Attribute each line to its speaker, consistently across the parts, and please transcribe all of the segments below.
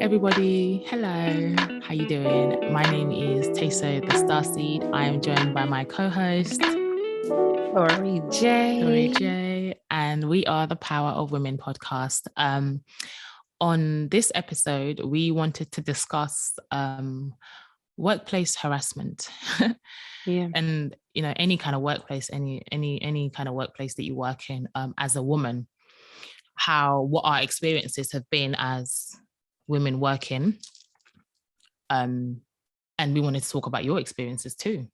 Speaker 1: everybody. Hello. How you doing? My name is Teso the Starseed. I am joined by my co-host
Speaker 2: Tori
Speaker 1: Tori
Speaker 2: J.
Speaker 1: J, and we are the Power of Women podcast. On this episode, we wanted to discuss workplace harassment.
Speaker 2: Yeah.
Speaker 1: And any kind of workplace, any kind of workplace that you work in, as a woman, what our experiences have been as women working. And we wanted to talk about your experiences too.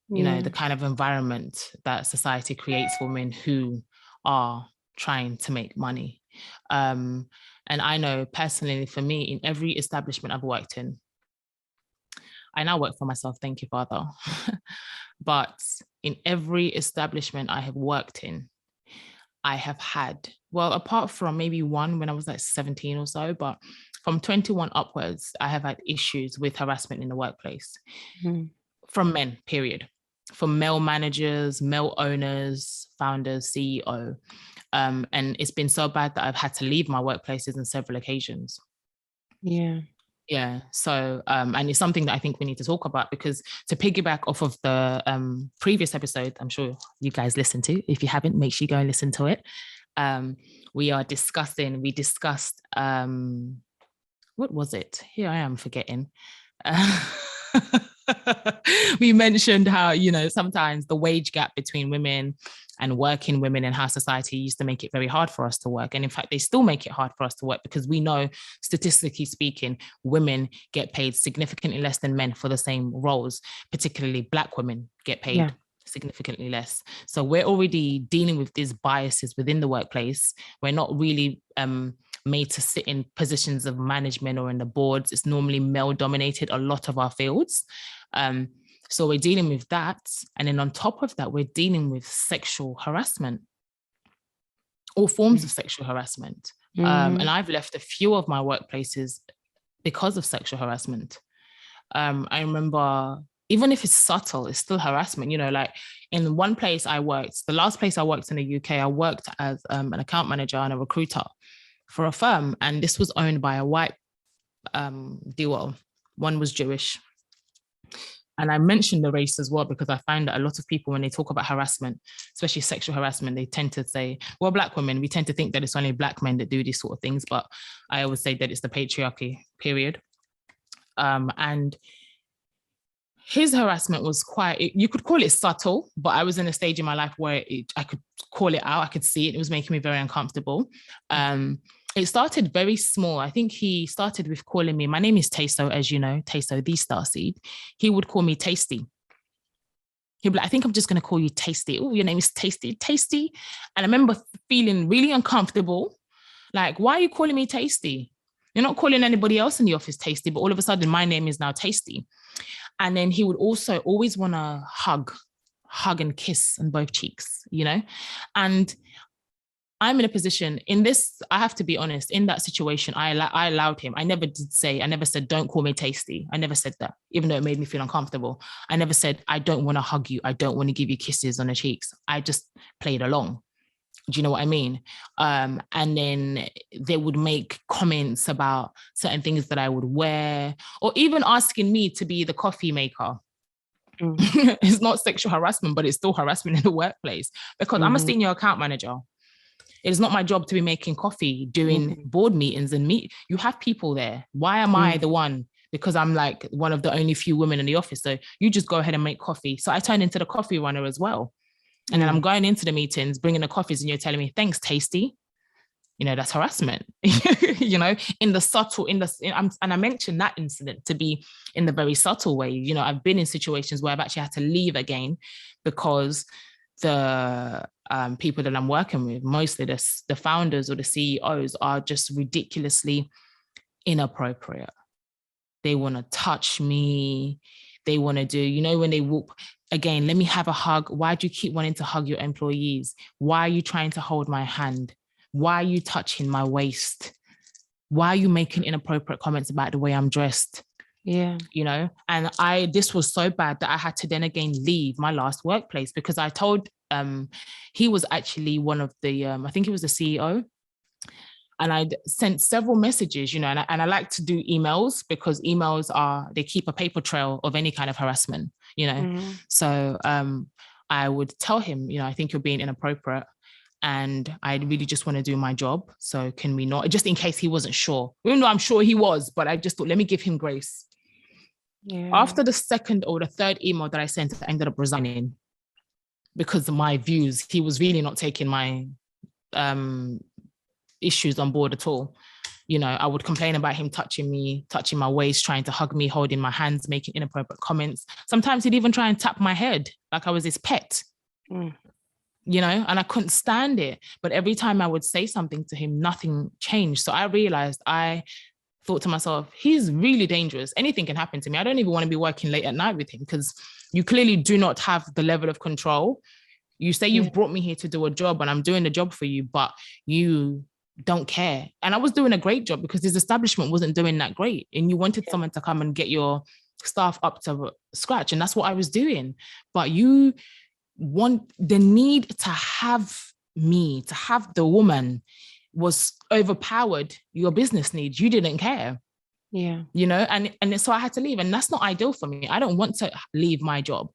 Speaker 1: The kind of environment that society creates for women who are trying to make money. And I know personally, for me, in every establishment I've worked in, I now work for myself, thank you, Father. But in every establishment I have worked in, I have had, well, apart from maybe one when I was like 17 or so, but from 21 upwards, I have had issues with harassment in the workplace from men, period. From male managers, male owners, founders, CEO. And it's been so bad that I've had to leave my workplaces on several occasions. Yeah. So, and it's something that I think we need to talk about, because to piggyback off of the previous episode, I'm sure you guys listened to. If you haven't, make sure you go and listen to it. We discussed, what was it? Here I am forgetting. We mentioned how, sometimes the wage gap between women and working women, and how society used to make it very hard for us to work. And in fact, they still make it hard for us to work, because we know, statistically speaking, women get paid significantly less than men for the same roles, particularly Black women get paid significantly less. So we're already dealing with these biases within the workplace. We're not really made to sit in positions of management or in the boards. It's normally male dominated, a lot of our fields. So we're dealing with that. And then on top of that, we're dealing with sexual harassment, all forms of sexual harassment. And I've left a few of my workplaces because of sexual harassment. I remember, even if it's subtle, it's still harassment. Like in one place I worked, the last place I worked in the UK, I worked as an account manager and a recruiter for a firm. And this was owned by a white duo. One was Jewish. And I mentioned the race as well, because I find that a lot of people, when they talk about harassment, especially sexual harassment, they tend to say, well, Black women, we tend to think that it's only Black men that do these sort of things. But I always say that it's the patriarchy, period. And his harassment was you could call it subtle, but I was in a stage in my life where I could call it out. I could see it. It was making me very uncomfortable. It started very small. I think he started with calling me, my name is Teso, as you know, Teso the Starseed. He would call me Tasty. He'd be like, I think I'm just going to call you Tasty. Oh, your name is Tasty. And I remember feeling really uncomfortable. Like, why are you calling me Tasty? You're not calling anybody else in the office Tasty, but all of a sudden my name is now Tasty. And then he would also always want to hug and kiss on both cheeks, And I'm in a position in this, I have to be honest, in that situation, I allowed him. I never said, don't call me Tasty. I never said that, even though it made me feel uncomfortable. I never said, I don't want to hug you. I don't want to give you kisses on the cheeks. I just played along. Do you know what I mean? And then they would make comments about certain things that I would wear, or even asking me to be the coffee maker. It's not sexual harassment, but it's still harassment in the workplace, because I'm a senior account manager. It is not my job to be making coffee during board meetings and you have people there. Why am I the one? Because I'm like one of the only few women in the office. So you just go ahead and make coffee. So I turn into the coffee runner as well. And then I'm going into the meetings, bringing the coffees, and you're telling me, thanks, Tasty. That's harassment, in the subtle, and I mentioned that incident to be in the very subtle way. I've been in situations where I've actually had to leave again because the people that I'm working with, mostly the founders or the CEOs, are just ridiculously inappropriate. They want to touch me. They want to do, when they walk, again, let me have a hug. Why do you keep wanting to hug your employees? Why are you trying to hold my hand? Why are you touching my waist? Why are you making inappropriate comments about the way I'm dressed?
Speaker 2: Yeah.
Speaker 1: And this was so bad that I had to then again leave my last workplace, because I told, he was actually one of the, I think he was the CEO. And I'd sent several messages, you know, and I like to do emails because emails they keep a paper trail of any kind of harassment, you know.
Speaker 2: Mm-hmm.
Speaker 1: So I would tell him, you know, I think you're being inappropriate and I really just want to do my job. So can we not, just in case he wasn't sure, even though I'm sure he was, but I just thought, let me give him grace.
Speaker 2: Yeah.
Speaker 1: After the second or the third email that I sent, I ended up resigning because of my views. He was really not taking my issues on board at all. You know, I would complain about him touching me, touching my waist, trying to hug me, holding my hands, making inappropriate comments. Sometimes he'd even try and tap my head like I was his pet. You know, and I couldn't stand it. But every time I would say something to him, nothing changed. So I realized, I thought to myself, he's really dangerous. Anything can happen to me. I don't even want to be working late at night with him because you clearly do not have the level of control. You say you've brought me here to do a job and I'm doing the job for you, but you don't care. And I was doing a great job because his establishment wasn't doing that great. And you wanted someone to come and get your staff up to scratch. And that's what I was doing. But you want the need to have me, to have the woman was overpowered your business needs. You didn't care.
Speaker 2: Yeah.
Speaker 1: You know, and so I had to leave. And that's not ideal for me. I don't want to leave my job.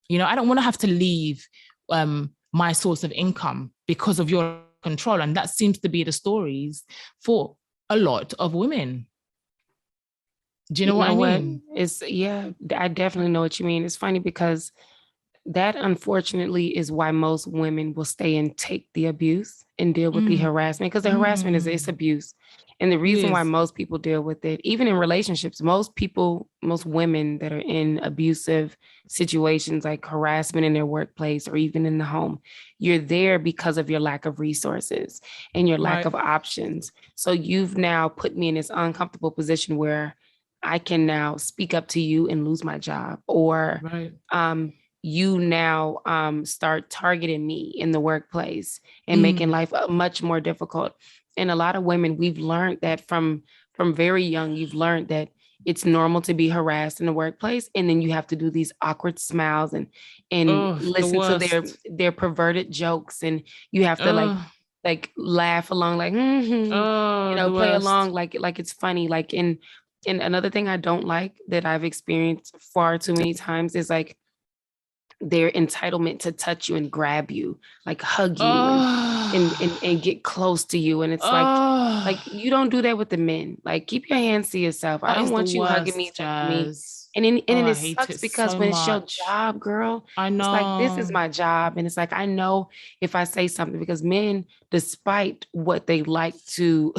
Speaker 1: You know, I don't want to have to leave my source of income because of your control. And that seems to be the stories for a lot of women. Do you know what I mean?
Speaker 2: I definitely know what you mean. It's funny because that unfortunately is why most women will stay and take the abuse and deal with the harassment, because the harassment is it's abuse. And the reason why most people deal with it, even in relationships, most women that are in abusive situations like harassment in their workplace or even in the home, you're there because of your lack of resources and your lack of options. So you've now put me in this uncomfortable position where I can now speak up to you and lose my job, or you now start targeting me in the workplace and making life much more difficult. And a lot of women, we've learned that from very young, you've learned that it's normal to be harassed in the workplace. And then you have to do these awkward smiles and listen to their perverted jokes. And you have to like laugh along, like, play along like it's funny. Like, and another thing I don't like that I've experienced far too many times is like their entitlement to touch you and grab you, like hug you and get close to you. And it's like you don't do that with the men. Like, keep your hands to yourself. I don't want you hugging me, touching me. And then it sucks because when it's your job, girl,
Speaker 1: I know.
Speaker 2: It's like, this is my job. And it's like, I know if I say something, because men, despite what they like to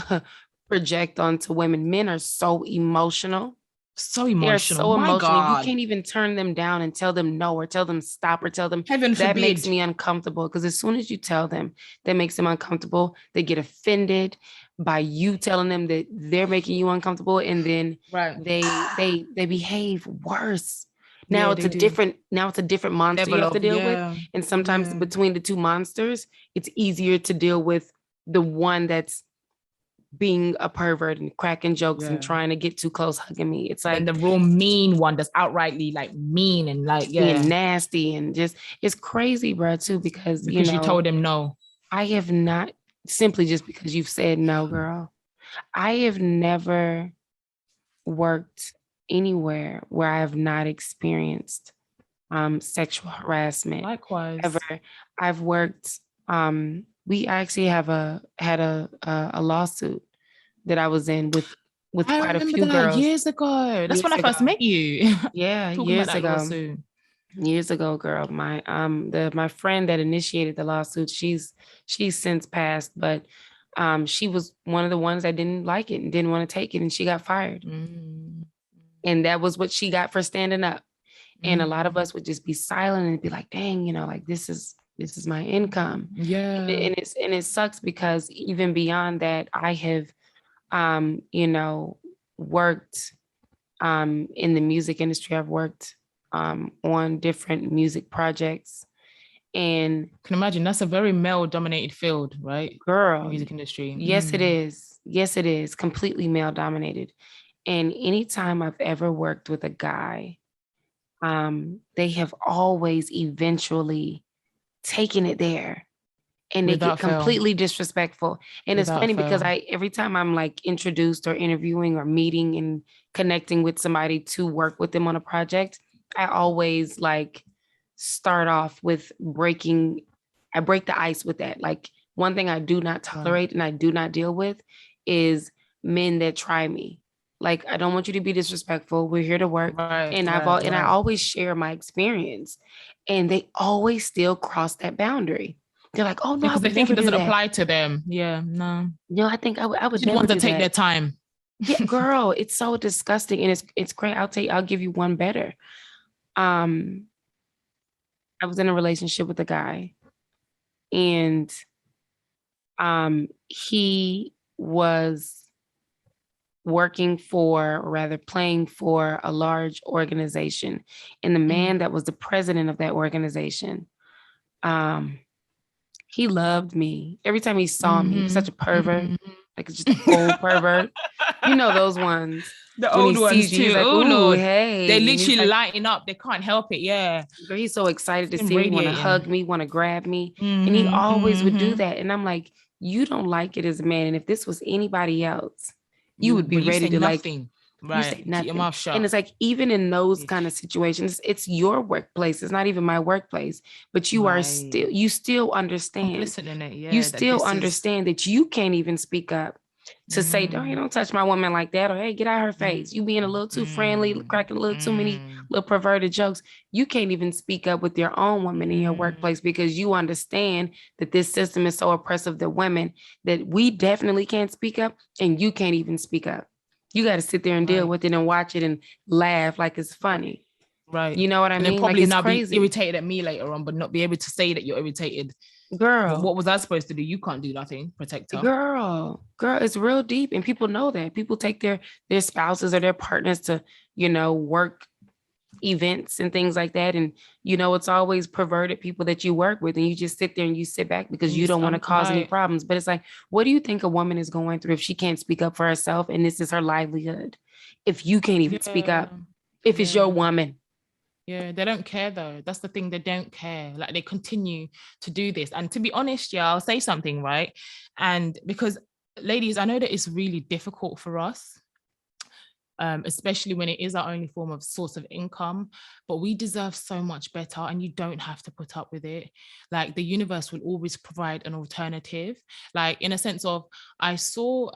Speaker 2: project onto women, men are so emotional.
Speaker 1: So emotional.
Speaker 2: They're so emotional. You can't even turn them down and tell them no, or tell them stop, or tell them that makes me uncomfortable. Because as soon as you tell them that makes them uncomfortable, they get offended by you telling them that they're making you uncomfortable, and then they behave worse. Now it's a different monster you have to deal with, and sometimes between the two monsters, it's easier to deal with the one that's being a pervert and cracking jokes and trying to get too close, hugging me. It's like,
Speaker 1: and the real mean one that's outrightly like mean and like
Speaker 2: being nasty, and just, it's crazy, bro, too, because you
Speaker 1: told him no.
Speaker 2: I have not, simply just because you've said no, girl. I have never worked anywhere where I have not experienced sexual harassment.
Speaker 1: Likewise.
Speaker 2: Ever. I've worked, we actually had a lawsuit that I was in with quite a few girls
Speaker 1: years ago. That's when I first met you.
Speaker 2: Yeah, years ago. Years ago, girl. My my friend that initiated the lawsuit, she's since passed, but she was one of the ones that didn't like it and didn't want to take it, and she got fired. And that was what she got for standing up. And a lot of us would just be silent and be like, dang, like, this is my income.
Speaker 1: Yeah.
Speaker 2: And it sucks because even beyond that, I have worked in the music industry. I've worked on different music projects, and
Speaker 1: can imagine that's a very male dominated field, right?
Speaker 2: Girl,
Speaker 1: the music industry.
Speaker 2: Yes, it is. Yes, it is completely male dominated. And anytime I've ever worked with a guy, they have always eventually taken it there and they
Speaker 1: Without
Speaker 2: get
Speaker 1: fail.
Speaker 2: completely disrespectful. And it's
Speaker 1: Without
Speaker 2: funny because
Speaker 1: fail.
Speaker 2: every time I'm like introduced or interviewing or meeting and connecting with somebody to work with them on a project, I always like start off with I break the ice with that. Like, one thing I do not tolerate and I do not deal with is men that try me. Like, I don't want you to be disrespectful. We're here to work. And I always share my experience, and they always still cross that boundary. They're like, oh no,
Speaker 1: because they think it doesn't apply to them. Yeah, no.
Speaker 2: No, I think I would
Speaker 1: The
Speaker 2: never
Speaker 1: ones that
Speaker 2: do
Speaker 1: take
Speaker 2: that.
Speaker 1: their time.
Speaker 2: Yeah, girl, it's so disgusting, and it's great. I'll give you one better. I was in a relationship with a guy, and he was working for, or rather playing for, a large organization. And the man that was the president of that organization, he loved me. Every time he saw me, he was such a pervert, like just a old pervert. You know those ones.
Speaker 1: The old ones too. He's like, oh Lord,
Speaker 2: hey.
Speaker 1: They literally lighting up. They can't help it. Yeah.
Speaker 2: He's so excited to see me, want to hug me, want to grab me. And he always would do that. And I'm like, you don't like it as a man. And if this was anybody else, you would be ready to
Speaker 1: nothing.
Speaker 2: Right. You say nothing. Keep your mouth shut. And it's like, even in those kind of situations, it's your workplace. It's not even my workplace, but you are you still understand.
Speaker 1: Listening it, yeah,
Speaker 2: you still understand that you can't even speak up to say, don't touch my woman like that, or hey, get out of her face. You being a little too friendly, cracking a little too many little perverted jokes. You can't even speak up with your own woman in your workplace because you understand that this system is so oppressive to women that we definitely can't speak up, and you can't even speak up. You got to sit there and deal with it and watch it and laugh like it's funny.
Speaker 1: Right.
Speaker 2: You know what I mean?
Speaker 1: And probably
Speaker 2: like,
Speaker 1: now
Speaker 2: crazy.
Speaker 1: Be irritated at me later on, but not be able to say that you're irritated.
Speaker 2: Girl.
Speaker 1: What was I supposed to do? You can't do nothing. Protect her.
Speaker 2: Girl, it's real deep. And people know that. People take their spouses or their partners to, work events and things like that. And, it's always perverted people that you work with. And you just sit there and you sit back because you don't want to cause any problems. But it's like, what do you think a woman is going through if she can't speak up for herself and this is her livelihood? If you can't even speak up, if it's your woman.
Speaker 1: Yeah, they don't care though. That's the thing. They don't care. Like, they continue to do this. And to be honest, I'll say something, right? And because, ladies, I know that it's really difficult for us, especially when it is our only form of source of income, but we deserve so much better, and you don't have to put up with it. Like, the universe will always provide an alternative. Like, in a sense of, I saw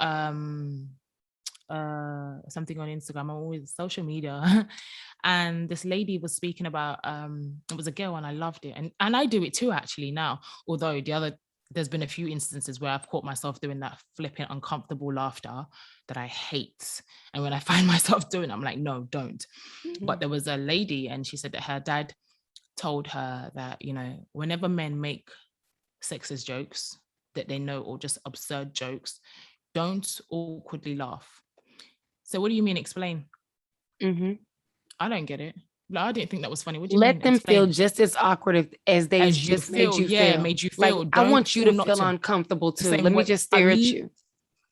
Speaker 1: something on Instagram, I'm always social media, and this lady was speaking about it was a girl, and I loved it, and I do it too actually now, although there's been a few instances where I've caught myself doing that flipping uncomfortable laughter that I hate, and when I find myself doing it, I'm like, no, don't. But there was a lady, and she said that her dad told her that, whenever men make sexist jokes that they know, or just absurd jokes, don't awkwardly laugh. So what do you mean explain? I don't get it. Like, I didn't think that was funny. What do you mean?
Speaker 2: Let them feel just as awkward as they just made you feel.
Speaker 1: Made you feel.
Speaker 2: Like, I want you to feel uncomfortable too. Let me just stare at you.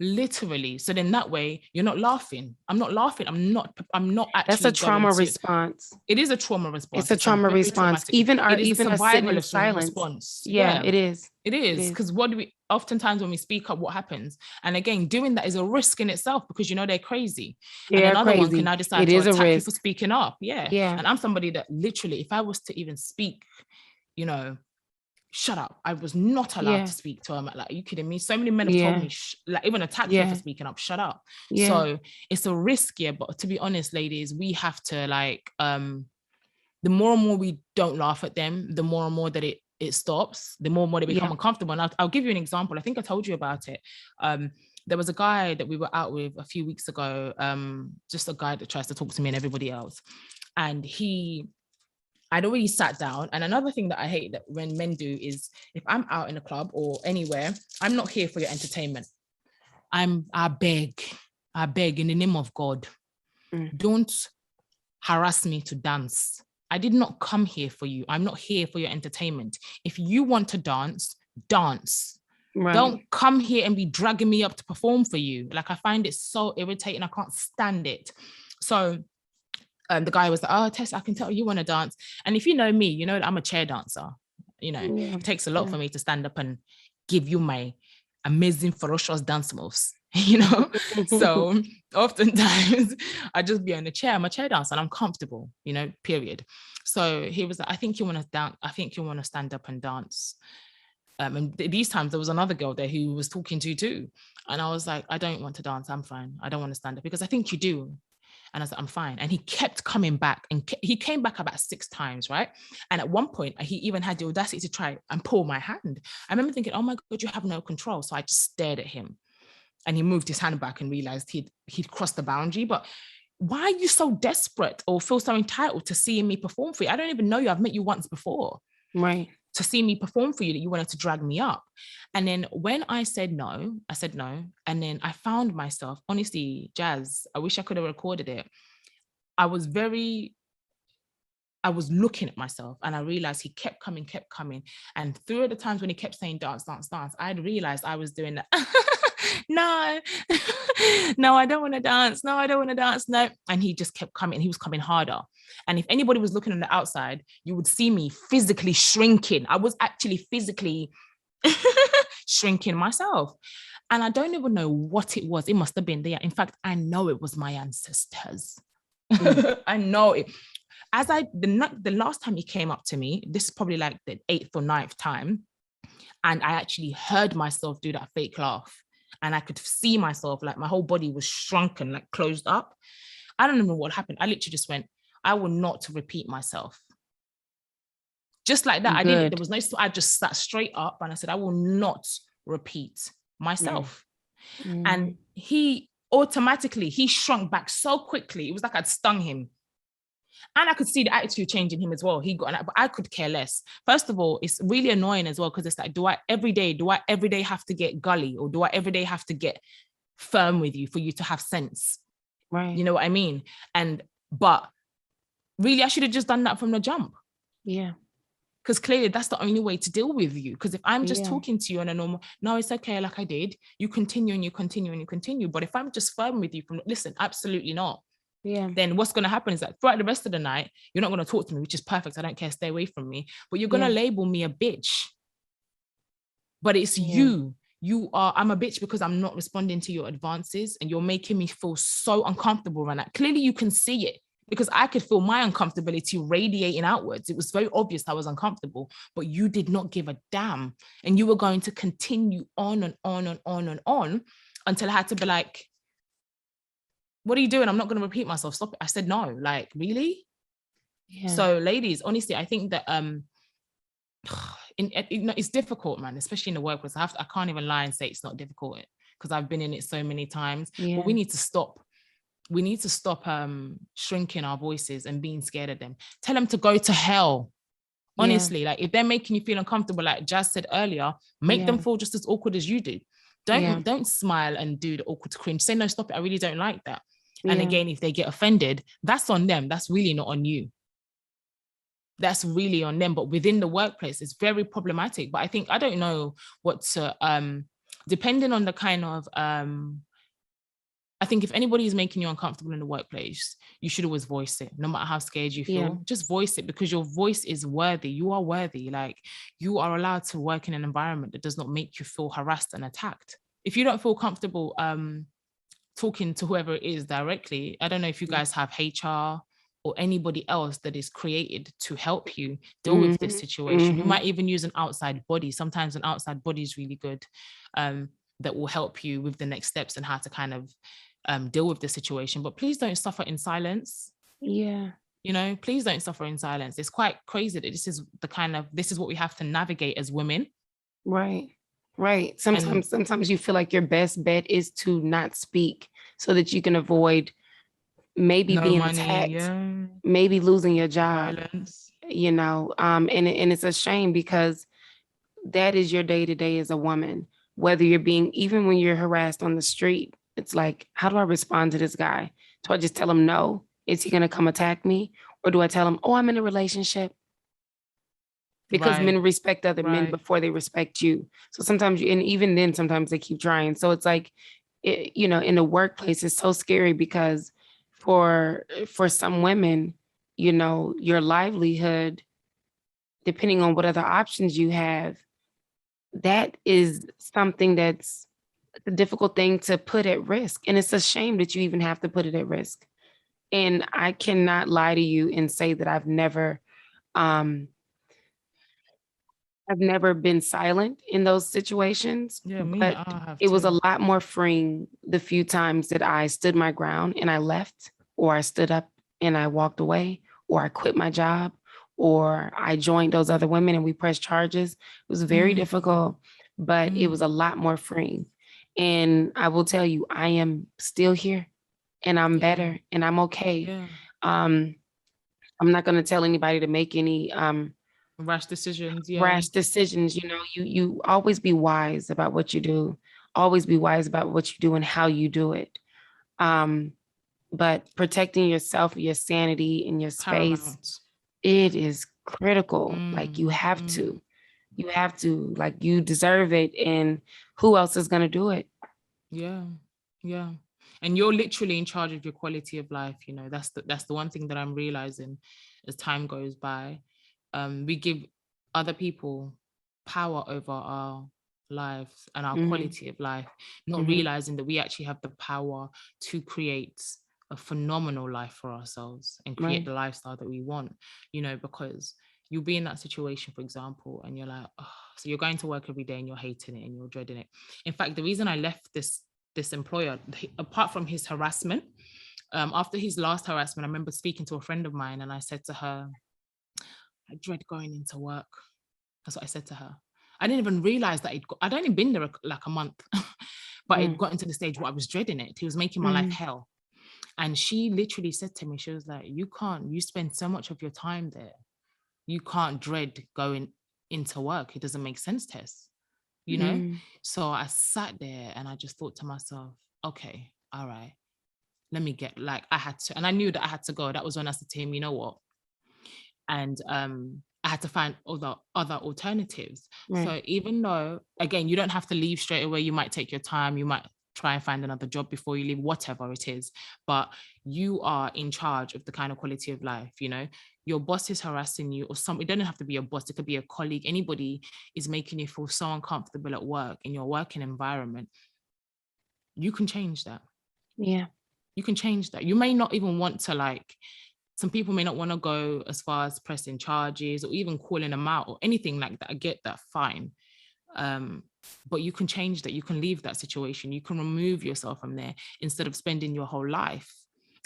Speaker 1: Literally. So then that way you're not laughing. I'm not laughing. I'm not actually.
Speaker 2: That's a trauma response.
Speaker 1: It is a trauma response.
Speaker 2: It's a trauma response. Even a survival
Speaker 1: of
Speaker 2: silence
Speaker 1: response.
Speaker 2: Yeah, it is.
Speaker 1: It is. Because oftentimes when we speak up, what happens? And again, doing that is a risk in itself, because they're crazy. And another one can now decide to attack you for speaking up. Yeah. And I'm somebody that literally, if I was to even speak, shut up. I was not allowed to speak to him. Like, are you kidding me? So many men have told me, like, even attacked me for speaking up, shut up. So it's a risk, but to be honest, ladies, we have to, like, the more and more we don't laugh at them, the more and more that it stops, the more and more they become uncomfortable. And I'll give you an example. I think I told you about it. There was a guy that we were out with a few weeks ago, just a guy that tries to talk to me and everybody else. And I'd already sat down. And another thing that I hate that when men do is, if I'm out in a club or anywhere, I'm not here for your entertainment. I beg in the name of God, don't harass me to dance. I did not come here for you. I'm not here for your entertainment. If you want to dance, dance. Right. Don't come here and be dragging me up to perform for you. Like, I find it so irritating. I can't stand it. So the guy was like, oh, Tess, I can tell you want to dance. And if you know me, you know that I'm a chair dancer. It takes a lot for me to stand up and give you my amazing, ferocious dance moves, you know? So oftentimes I just be on a chair, I'm a chair dancer and I'm comfortable, you know, period. So he was like, I think you want to dance. I think you want to stand up and dance. And these times there was another girl there who was talking to too. And I was like, I don't want to dance. I'm fine. I don't want to stand up because I think you do. And I was like, I'm fine. And he kept coming back, and he came back about 6 times, right? And at one point, he even had the audacity to try and pull my hand. I remember thinking, oh my God, you have no control. So I just stared at him, and he moved his hand back and realized he'd crossed the boundary. But why are you so desperate or feel so entitled to seeing me perform for you? I don't even know you. I've met you once before.
Speaker 2: Right.
Speaker 1: To see me perform for you, that you wanted to drag me up. And then when I said no. And then I found myself, honestly, Jazz, I wish I could have recorded it. I was looking at myself, and I realized he kept coming. And through the times when he kept saying dance, I realized I was doing that. No, no, I don't want to dance. No, I don't want to dance. No. And he just kept coming. He was coming harder. And if anybody was looking on the outside, you would see me physically shrinking. I was actually physically shrinking myself. And I don't even know what it was. It must have been there. In fact, I know it was my ancestors. I know it. The last time he came up to me, this is probably like the 8th or 9th time, and I actually heard myself do that fake laugh, and I could see myself, like my whole body was shrunken, like closed up. I don't know what happened. I literally just went, I will not repeat myself. Just like that. There was no, I just sat straight up and I said, I will not repeat myself. And he automatically, he shrunk back so quickly. It was like I'd stung him. And I could see the attitude changing him as well. He got, but I could care less. First of all, it's really annoying as well, because it's like, do I every day have to get gully, or do I every day have to get firm with you for you to have sense?
Speaker 2: Right.
Speaker 1: You know what I mean? But really, I should have just done that from the jump.
Speaker 2: Yeah.
Speaker 1: Because clearly that's the only way to deal with you. Because if I'm just talking to you on a normal, no, it's okay, like I did, you continue and you continue and you continue. But if I'm just firm with you from, listen, absolutely not.
Speaker 2: Yeah.
Speaker 1: Then what's going to happen is that throughout the rest of the night, you're not going to talk to me, which is perfect. I don't care. Stay away from me. But you're going to label me a bitch. But it's you. I'm a bitch because I'm not responding to your advances, and you're making me feel so uncomfortable right now. Clearly you can see it, because I could feel my uncomfortability radiating outwards. It was very obvious I was uncomfortable, but you did not give a damn. And you were going to continue on and on and on and on until I had to be like, what are you doing? I'm not going to repeat myself. Stop it. I said, no, like, really? Yeah. So ladies, honestly, I think that it's difficult, man, especially in the workplace. I can't even lie and say it's not difficult, because I've been in it so many times. But we need to stop. We need to stop shrinking our voices and being scared of them. Tell them to go to hell. Honestly, like if they're making you feel uncomfortable, like Jazz said earlier, make them feel just as awkward as you do. Don't smile and do the awkward cringe. Say, no, stop it. I really don't like that. And again, if they get offended, that's on them. That's really not on you. That's really on them. But within the workplace, it's very problematic. But I think, I don't know what to, depending on the kind of, I think if anybody is making you uncomfortable in the workplace, you should always voice it. No matter how scared you feel, just voice it, because your voice is worthy. You are worthy. Like, you are allowed to work in an environment that does not make you feel harassed and attacked. If you don't feel comfortable talking to whoever it is directly, I don't know if you guys have HR or anybody else that is created to help you deal with this situation. You might even use an outside body. Sometimes an outside body is really good, that will help you with the next steps and how to kind of deal with the situation. But please don't suffer in silence. You know, please don't suffer in silence. It's quite crazy that this is what we have to navigate as women.
Speaker 2: Right. Sometimes you feel like your best bet is to not speak, so that you can avoid maybe being attacked, maybe losing your job, violence. You know, and it's a shame, because that is your day-to-day as a woman. Whether you're even when you're harassed on the street, it's like, how do I respond to this guy? Do I just tell him no? Is he going to come attack me? Or do I tell him, oh, I'm in a relationship? Because men respect other men before they respect you. So sometimes, and even then, sometimes they keep trying. So it's like, you know, in the workplace, it's so scary, because for some women, you know, your livelihood, depending on what other options you have, that is something that's a difficult thing to put at risk. And it's a shame that you even have to put it at risk. And I cannot lie to you and say that um, I've never been silent in those situations,
Speaker 1: Yeah, me,
Speaker 2: but
Speaker 1: I have
Speaker 2: it was a
Speaker 1: too.
Speaker 2: lot more freeing the few times that I stood my ground and I left, or I stood up and I walked away, or I quit my job, or I joined those other women and we pressed charges. It was very
Speaker 1: Mm,
Speaker 2: difficult, but it was a lot more freeing. And I will tell you, I am still here and I'm
Speaker 1: yeah,
Speaker 2: better and I'm okay.
Speaker 1: yeah.
Speaker 2: Um, I'm not going to tell anybody to make any
Speaker 1: Rash decisions, yeah.
Speaker 2: rash decisions. You always be wise about what you do. Always be wise about what you do and how you do it. Um, but protecting yourself, your sanity, and your space,
Speaker 1: Paramount.
Speaker 2: it is critical. Like
Speaker 1: Mm, mm.
Speaker 2: you have to, like you deserve it. And who else is gonna do it?
Speaker 1: Yeah, yeah. And you're literally in charge of your quality of life. That's the one thing that I'm realizing as time goes by. We give other people power over our lives and our
Speaker 2: Mm-hmm,
Speaker 1: quality of life, not
Speaker 2: mm-hmm,
Speaker 1: realizing that we actually have the power to create a phenomenal life for ourselves and create
Speaker 2: right.
Speaker 1: the lifestyle that we want, because you'll be in that situation, for example, and you're like, oh, so you're going to work every day and you're hating it and you're dreading it. In fact, the reason I left this employer, apart from his harassment, after his last harassment, I remember speaking to a friend of mine and I said to her, I dread going into work. That's what I said to her. I didn't even realize that I'd only been there like a month, but it
Speaker 2: Mm,
Speaker 1: got into the stage where I was dreading it. He was making my life
Speaker 2: mm,
Speaker 1: hell. And she literally said to me, she was like, you spend so much of your time there. You can't dread going into work. It doesn't make sense, Tess, you know?
Speaker 2: mm.
Speaker 1: So I sat there and I just thought to myself, okay, all right, let me get, like, I had to, and I knew that I had to go. That was when I said to him, you know what? And I had to find other alternatives.
Speaker 2: Right.
Speaker 1: So even though, again, you don't have to leave straight away, you might take your time, you might try and find another job before you leave, whatever it is, but you are in charge of the kind of quality of life. Your boss is harassing you, or it doesn't have to be a boss, it could be a colleague, anybody is making you feel so uncomfortable at work in your working environment. You can change that.
Speaker 2: Yeah.
Speaker 1: You can change that. You may not even want to, like, some people may not want to go as far as pressing charges or even calling them out or anything like that. I get that, fine. um but you can change that. You can leave that situation. You can remove yourself from there instead of spending your whole life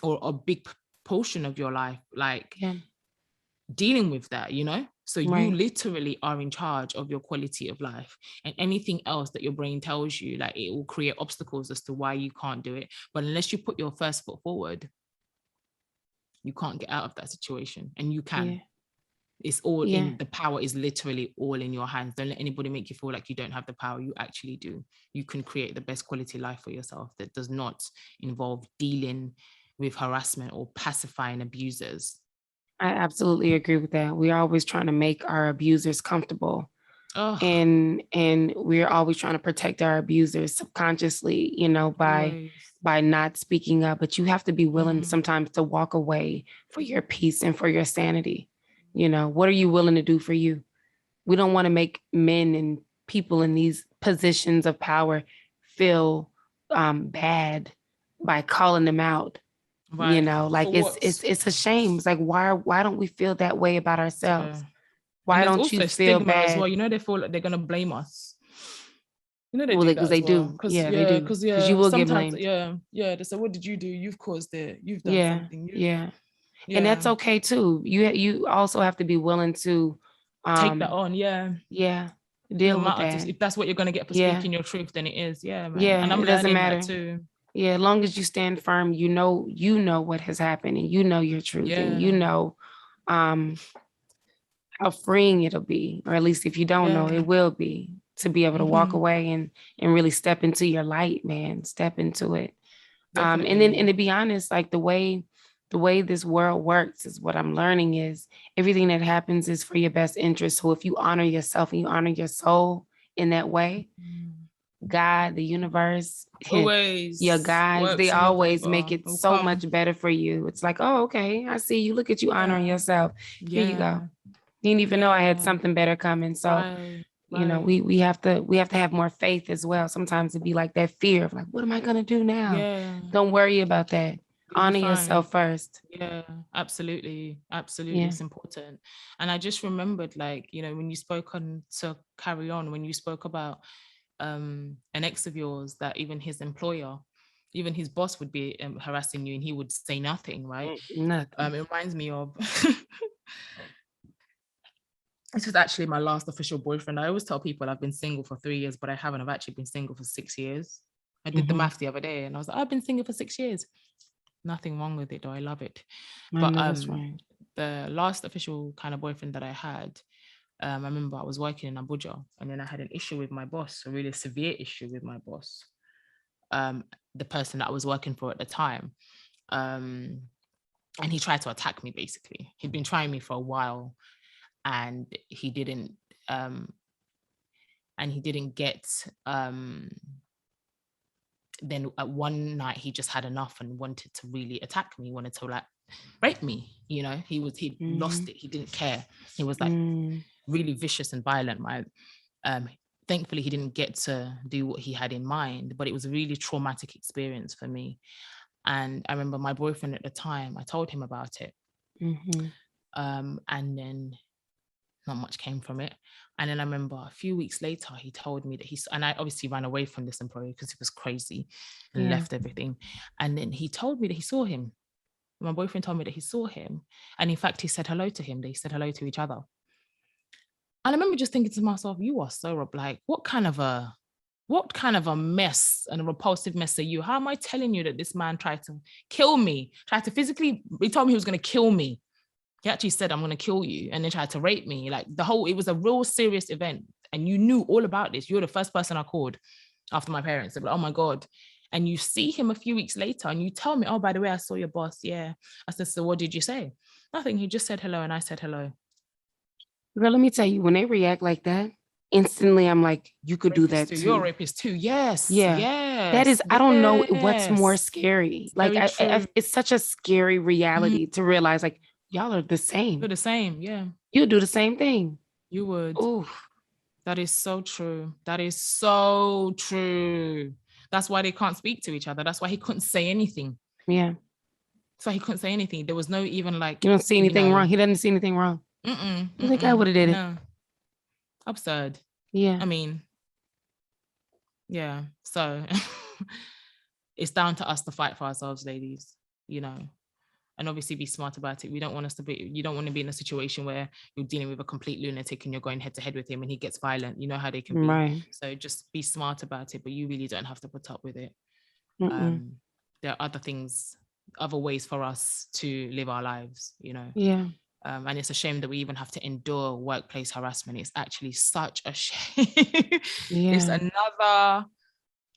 Speaker 1: or a big portion of your life like
Speaker 2: Yeah.
Speaker 1: dealing with that. So you
Speaker 2: Right.
Speaker 1: literally are in charge of your quality of life, and anything else that your brain tells you, like, it will create obstacles as to why you can't do it. But unless you put your first foot forward, you can't get out of that situation. And you
Speaker 2: Yeah.
Speaker 1: can. It's all
Speaker 2: Yeah.
Speaker 1: in the power is literally all in your hands. Don't let anybody make you feel like you don't have the power. You actually do. You can create the best quality life for yourself that does not involve dealing with harassment or pacifying abusers.
Speaker 2: I absolutely agree with that. We're always trying to make our abusers comfortable,
Speaker 1: Oh,
Speaker 2: and we're always trying to protect our abusers subconsciously, by
Speaker 1: always.
Speaker 2: not speaking up. But you have to be willing
Speaker 1: Mm,
Speaker 2: sometimes to walk away for your peace and for your sanity. What are you willing to do for you? We don't want to make men and people in these positions of power feel bad by calling them out.
Speaker 1: right.
Speaker 2: Like
Speaker 1: For
Speaker 2: it's
Speaker 1: what?
Speaker 2: it's it's a shame. It's like, why don't we feel that way about
Speaker 1: Yeah.
Speaker 2: ourselves?
Speaker 1: And
Speaker 2: Why
Speaker 1: there's
Speaker 2: don't you
Speaker 1: also
Speaker 2: feel
Speaker 1: stigma as well.
Speaker 2: bad?
Speaker 1: They feel like they're gonna blame us. They
Speaker 2: Well,
Speaker 1: do
Speaker 2: because
Speaker 1: that
Speaker 2: they
Speaker 1: as well.
Speaker 2: do.
Speaker 1: Because
Speaker 2: Yeah, they
Speaker 1: yeah,
Speaker 2: do.
Speaker 1: because
Speaker 2: Because you
Speaker 1: yeah,
Speaker 2: will get
Speaker 1: sometimes
Speaker 2: blamed.
Speaker 1: yeah, they say, "What did you do? You've caused it. You've done
Speaker 2: Yeah,
Speaker 1: something. You've
Speaker 2: yeah. And
Speaker 1: yeah."
Speaker 2: that's okay too. You also have to be willing to,
Speaker 1: Take that
Speaker 2: um,
Speaker 1: on, yeah.
Speaker 2: yeah,
Speaker 1: Doesn't
Speaker 2: deal with
Speaker 1: matter
Speaker 2: that.
Speaker 1: if that's what you're gonna get for
Speaker 2: Yeah,
Speaker 1: speaking your truth, then it is, yeah, man.
Speaker 2: yeah.
Speaker 1: And I'm
Speaker 2: It doesn't
Speaker 1: learning that
Speaker 2: matter.
Speaker 1: too.
Speaker 2: Yeah, as long as you stand firm, you know what has happened, and you know your truth, and you
Speaker 1: Yeah,
Speaker 2: know, um, how freeing it'll be, or at least if you don't know,
Speaker 1: yeah.
Speaker 2: it will be, to be able to walk
Speaker 1: Hmm.
Speaker 2: away and really step into your light, man. Step into it. And to
Speaker 1: Definitely.
Speaker 2: be honest, like the way this world works is, what I'm learning is, everything that happens is for your best interest. So if you honor yourself and you honor your soul in that way,
Speaker 1: Mm.
Speaker 2: God, the universe, your
Speaker 1: Always
Speaker 2: guides, they
Speaker 1: works in your
Speaker 2: always make
Speaker 1: favor.
Speaker 2: it
Speaker 1: It'll
Speaker 2: so much
Speaker 1: come.
Speaker 2: better for you. It's like, oh, okay, I see you. Look at you honoring
Speaker 1: Yeah,
Speaker 2: yourself. Here you go.
Speaker 1: yeah,
Speaker 2: You didn't even know I had
Speaker 1: yeah.
Speaker 2: something better coming. So
Speaker 1: Right.
Speaker 2: You know, we have to have more faith as well. Sometimes it'd be like that fear of like, what am I gonna do now?
Speaker 1: Yeah.
Speaker 2: Don't worry about that. Honor yourself first.
Speaker 1: Yeah, absolutely. Absolutely.
Speaker 2: Yeah.
Speaker 1: It's important. And I just remembered, like, you know, when you spoke on to carry on, when you spoke about an ex of yours, that even his employer, even his boss would be harassing you and he would say nothing, right?
Speaker 2: Nothing.
Speaker 1: It reminds me of this was actually my last official boyfriend. I always tell people I've been single for 3 years, but I haven't. I've actually been single for 6 years. I did the math the other day and I was like, I've been single for 6 years. Nothing wrong with it though. I love it. But
Speaker 2: that's right.
Speaker 1: the last official kind of boyfriend that I had, I remember I was working in Abuja and then I had an issue with my boss, a really severe issue with my boss, the person that I was working for at the time. And he tried to attack me basically. He'd been trying me for a while and he didn't get then at one night he just had enough and wanted to really attack me, wanted to like rape me, you know. He'd lost it, he didn't care, he was like really vicious and violent, right? Thankfully he didn't get to do what he had in mind, but it was a really traumatic experience for me. And I remember my boyfriend at the time, I told him about it, and then not much came from it. And then I remember a few weeks later, he told me that and I obviously ran away from this employer because he was crazy and left everything. And then he told me that he saw him. My boyfriend told me that he saw him. And in fact, he said hello to him. They said hello to each other. And I remember just thinking to myself, you are so like, what kind of a mess and a repulsive mess are you? How am I telling you that this man tried to kill me, he told me he was going to kill me. He actually said, I'm going to kill you, and then tried to rape me. Like it was a real serious event. And you knew all about this. You're the first person I called after my parents. They're like, oh my God. And you see him a few weeks later and you tell me, oh, by the way, I saw your boss. Yeah. I said, so what did you say? Nothing. He just said hello and I said hello.
Speaker 2: Girl, let me tell you, when they react like that, instantly I'm like, you could do that too.
Speaker 1: You're a rapist too. Yes.
Speaker 2: Yeah.
Speaker 1: Yes.
Speaker 2: That is, I don't know what's more scary. Like it's such a scary reality to realize like, y'all are the same.
Speaker 1: You're the same. Yeah.
Speaker 2: You'll do the same thing.
Speaker 1: You would.
Speaker 2: Oh,
Speaker 1: that is so true. That is so true. That's why they can't speak to each other. That's why he couldn't say anything.
Speaker 2: Yeah.
Speaker 1: So he couldn't say anything. There was no even like.
Speaker 2: You don't see anything wrong. He doesn't see anything wrong. I think I would have did it.
Speaker 1: Absurd.
Speaker 2: Yeah.
Speaker 1: I mean, yeah. So it's down to us to fight for ourselves, ladies, you know, and obviously be smart about it. You don't want to be in a situation where you're dealing with a complete lunatic and you're going head to head with him and he gets violent. You know how they can be.
Speaker 2: Right.
Speaker 1: So just be smart about it, but you really don't have to put up with it. There are other ways for us to live our lives, you know.
Speaker 2: Yeah.
Speaker 1: And it's a shame that we even have to endure workplace harassment. It's actually such a shame. It's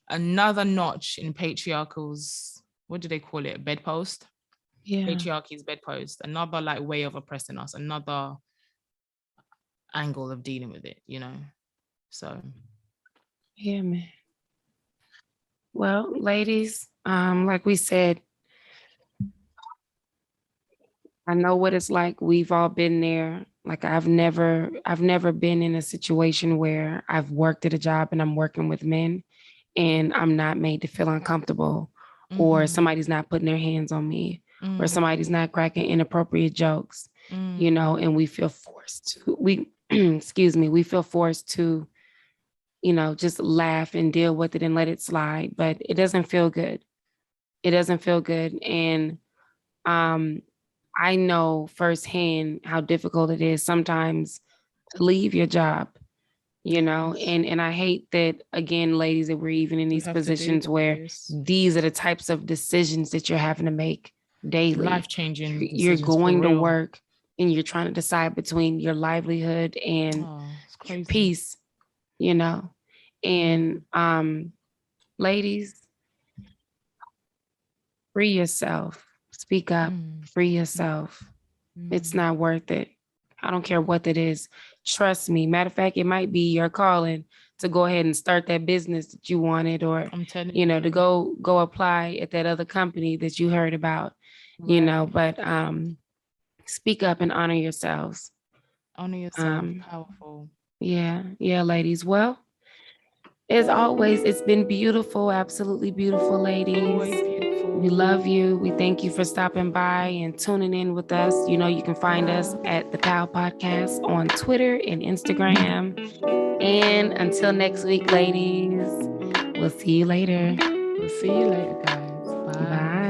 Speaker 1: another notch in patriarchal's, what do they call it? Bedpost? Yeah. Patriarchy's bedpost. Another like way of oppressing us. Another angle of dealing with it, you know? So.
Speaker 2: Yeah, man. Well, ladies, like we said, I know what it's like. We've all been there. Like I've never been in a situation where I've worked at a job and I'm working with men and I'm not made to feel uncomfortable or somebody's not putting their hands on me or somebody's not cracking inappropriate jokes, you know, and we feel forced to, we feel forced to, you know, just laugh and deal with it and let it slide, but it doesn't feel good. It doesn't feel good. And, I know firsthand how difficult it is sometimes to leave your job, you know, and I hate that, again, ladies, that we're even in these positions where these are the types of decisions that you're having to make daily.
Speaker 1: Life-changing.
Speaker 2: You're going to work and you're trying to decide between your livelihood and your peace, you know, and ladies, free yourself. Speak up, free yourself. It's not worth it. I don't care what it is. Trust me. Matter of fact, it might be your calling to go ahead and start that business that you wanted, or, you know, to go apply at that other company that you heard about, you know, but speak up and honor yourselves.
Speaker 1: Honor yourself. Powerful.
Speaker 2: Yeah. Yeah, ladies. Well, as always, it's been beautiful, absolutely beautiful, ladies.
Speaker 1: Always beautiful.
Speaker 2: We love you. We thank you for stopping by and tuning in with us. You know, you can find us at the PAL Podcast on Twitter and Instagram. And until next week, ladies, we'll see you later.
Speaker 1: We'll see you later, guys. Bye.
Speaker 2: Bye.